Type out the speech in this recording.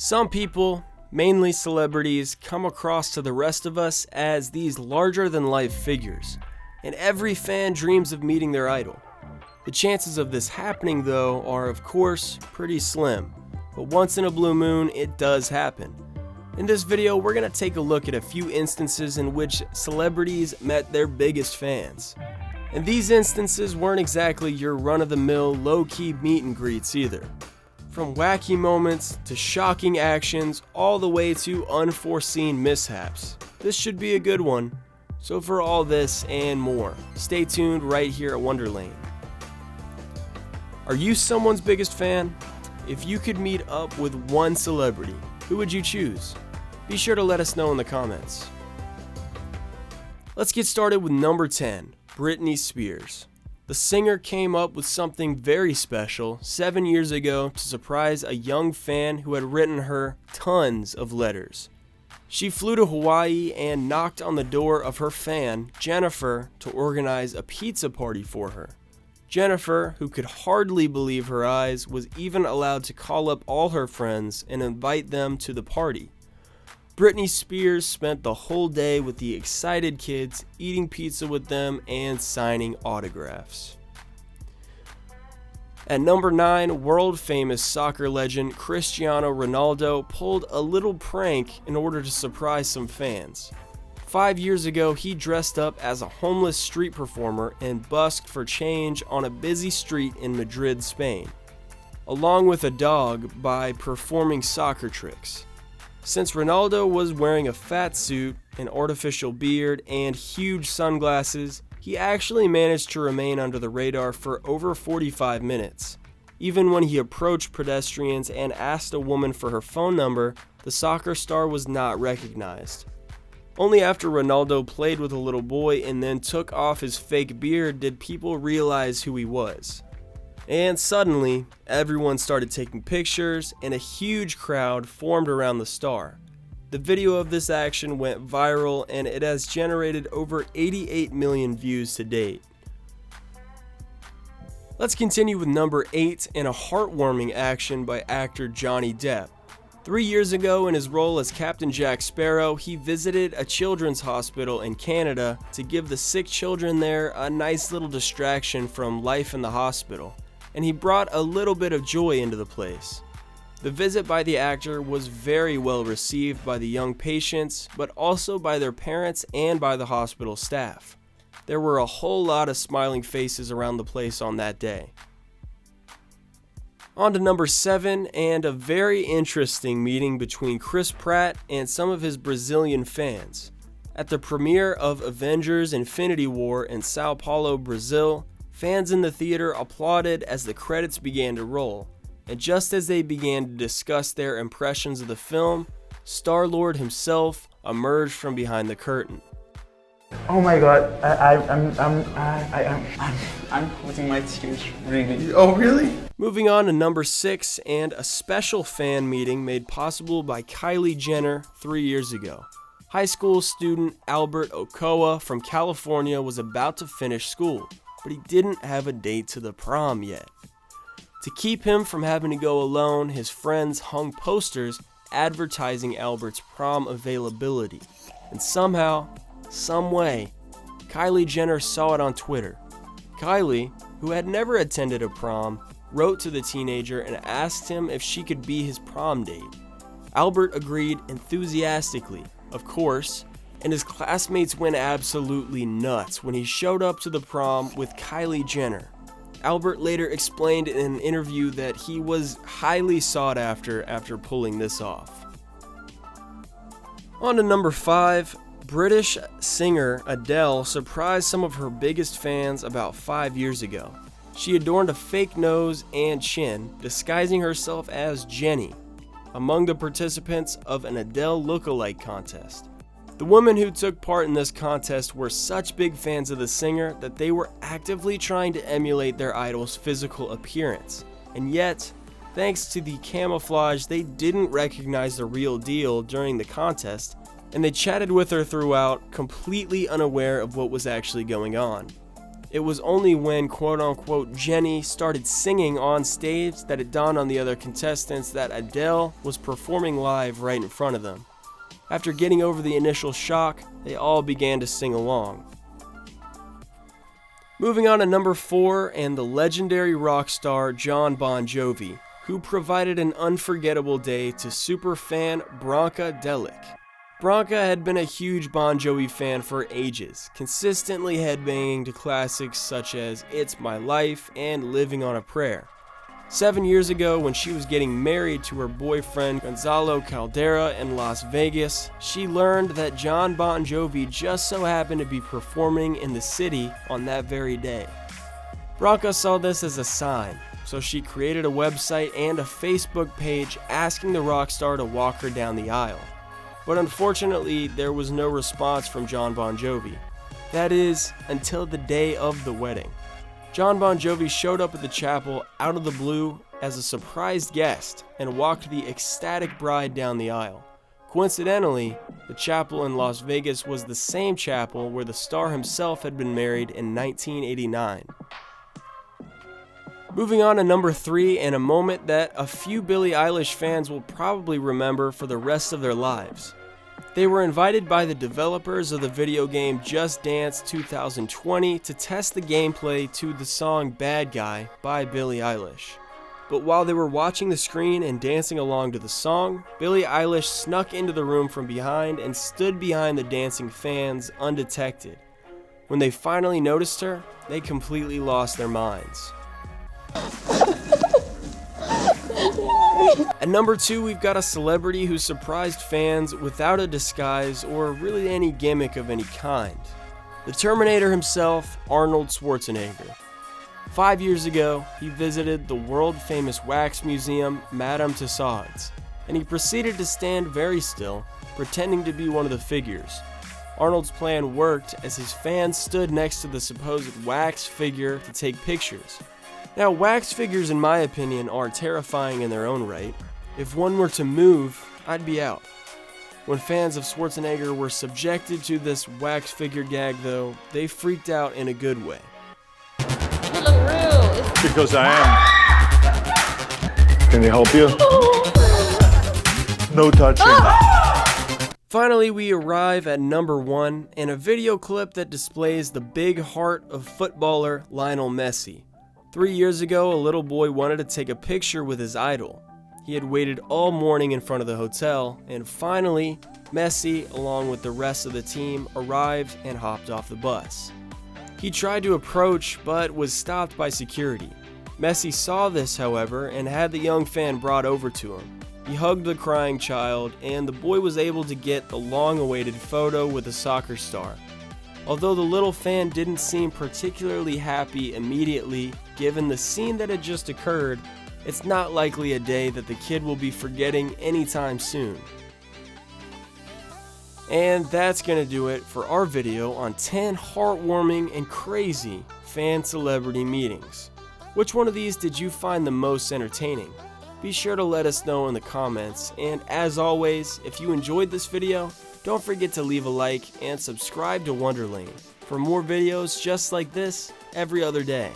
Some people, mainly celebrities, come across to the rest of us as these larger-than-life figures, and every fan dreams of meeting their idol. The chances of this happening, though, are of course pretty slim, but once in a blue moon, it does happen. In this video, we're going to take a look at a few instances in which celebrities met their biggest fans. And these instances weren't exactly your run-of-the-mill, low-key meet and greets either. From wacky moments to shocking actions, all the way to unforeseen mishaps. This should be a good one. So for all this and more, stay tuned right here at Wonderlane. Are you someone's biggest fan? If you could meet up with one celebrity, who would you choose? Be sure to let us know in the comments. Let's get started with number 10, Britney Spears. The singer came up with something very special 7 years ago to surprise a young fan who had written her tons of letters. She flew to Hawaii and knocked on the door of her fan, Jennifer, to organize a pizza party for her. Jennifer, who could hardly believe her eyes, was even allowed to call up all her friends and invite them to the party. Britney Spears spent the whole day with the excited kids, eating pizza with them and signing autographs. At number 9, world-famous soccer legend Cristiano Ronaldo pulled a little prank in order to surprise some fans. 5 years ago, he dressed up as a homeless street performer and busked for change on a busy street in Madrid, Spain, along with a dog by performing soccer tricks. Since Ronaldo was wearing a fat suit, an artificial beard, and huge sunglasses, he actually managed to remain under the radar for over 45 minutes. Even when he approached pedestrians and asked a woman for her phone number, the soccer star was not recognized. Only after Ronaldo played with a little boy and then took off his fake beard did people realize who he was. And suddenly, everyone started taking pictures and a huge crowd formed around the star. The video of this action went viral and it has generated over 88 million views to date. Let's continue with number 8 and a heartwarming action by actor Johnny Depp. 3 years ago, in his role as Captain Jack Sparrow, he visited a children's hospital in Canada to give the sick children there a nice little distraction from life in the hospital, and he brought a little bit of joy into the place. The visit by the actor was very well received by the young patients, but also by their parents and by the hospital staff. There were a whole lot of smiling faces around the place on that day. On to number 7, and a very interesting meeting between Chris Pratt and some of his Brazilian fans. At the premiere of Avengers: Infinity War in Sao Paulo, Brazil, fans in the theater applauded as the credits began to roll, and just as they began to discuss their impressions of the film, Star-Lord himself emerged from behind the curtain. Oh my God, I'm holding my tears, really. Oh, really? Moving on to number 6, and a special fan meeting made possible by Kylie Jenner 3 years ago. High school student Albert Ochoa from California was about to finish school, but he didn't have a date to the prom yet. To keep him from having to go alone, his friends hung posters advertising Albert's prom availability. And somehow, some way, Kylie Jenner saw it on Twitter. Kylie, who had never attended a prom, wrote to the teenager and asked him if she could be his prom date. Albert agreed enthusiastically, of course, and his classmates went absolutely nuts when he showed up to the prom with Kylie Jenner. Albert later explained in an interview that he was highly sought after pulling this off. On to number 5, British singer Adele surprised some of her biggest fans about 5 years ago. She adorned a fake nose and chin, disguising herself as Jenny, among the participants of an Adele look-alike contest. The women who took part in this contest were such big fans of the singer that they were actively trying to emulate their idol's physical appearance. And yet, thanks to the camouflage, they didn't recognize the real deal during the contest, and they chatted with her throughout, completely unaware of what was actually going on. It was only when quote-unquote Jenny started singing on stage that it dawned on the other contestants that Adele was performing live right in front of them. After getting over the initial shock, they all began to sing along. Moving on to number 4, and the legendary rock star Jon Bon Jovi, who provided an unforgettable day to superfan Branka Delic. Branka had been a huge Bon Jovi fan for ages, consistently headbanging to classics such as It's My Life and Living on a Prayer. 7 years ago, when she was getting married to her boyfriend Gonzalo Caldera in Las Vegas, she learned that Jon Bon Jovi just so happened to be performing in the city on that very day. Branka saw this as a sign, so she created a website and a Facebook page asking the rock star to walk her down the aisle. But unfortunately, there was no response from Jon Bon Jovi. That is, until the day of the wedding. Jon Bon Jovi showed up at the chapel out of the blue as a surprise guest and walked the ecstatic bride down the aisle. Coincidentally, the chapel in Las Vegas was the same chapel where the star himself had been married in 1989. Moving on to number 3, and a moment that a few Billie Eilish fans will probably remember for the rest of their lives. They were invited by the developers of the video game Just Dance 2020 to test the gameplay to the song Bad Guy by Billie Eilish. But while they were watching the screen and dancing along to the song, Billie Eilish snuck into the room from behind and stood behind the dancing fans undetected. When they finally noticed her, they completely lost their minds. At number 2, we've got a celebrity who surprised fans without a disguise or really any gimmick of any kind. The Terminator himself, Arnold Schwarzenegger. 5 years ago, he visited the world-famous wax museum, Madame Tussauds, and he proceeded to stand very still, pretending to be one of the figures. Arnold's plan worked as his fans stood next to the supposed wax figure to take pictures. Now, wax figures, in my opinion, are terrifying in their own right. If one were to move, I'd be out. When fans of Schwarzenegger were subjected to this wax figure gag, though, they freaked out in a good way. You look real. Because I am. Can I help you? No touching. Finally, we arrive at number 1, and a video clip that displays the big heart of footballer Lionel Messi. 3 years ago, a little boy wanted to take a picture with his idol. He had waited all morning in front of the hotel, and finally, Messi, along with the rest of the team, arrived and hopped off the bus. He tried to approach, but was stopped by security. Messi saw this, however, and had the young fan brought over to him. He hugged the crying child, and the boy was able to get the long-awaited photo with the soccer star. Although the little fan didn't seem particularly happy immediately, given the scene that had just occurred, it's not likely a day that the kid will be forgetting anytime soon. And that's gonna do it for our video on 10 heartwarming and crazy fan-celebrity meetings. Which one of these did you find the most entertaining? Be sure to let us know in the comments, and as always, if you enjoyed this video, don't forget to leave a like and subscribe to Wonderlane for more videos just like this every other day.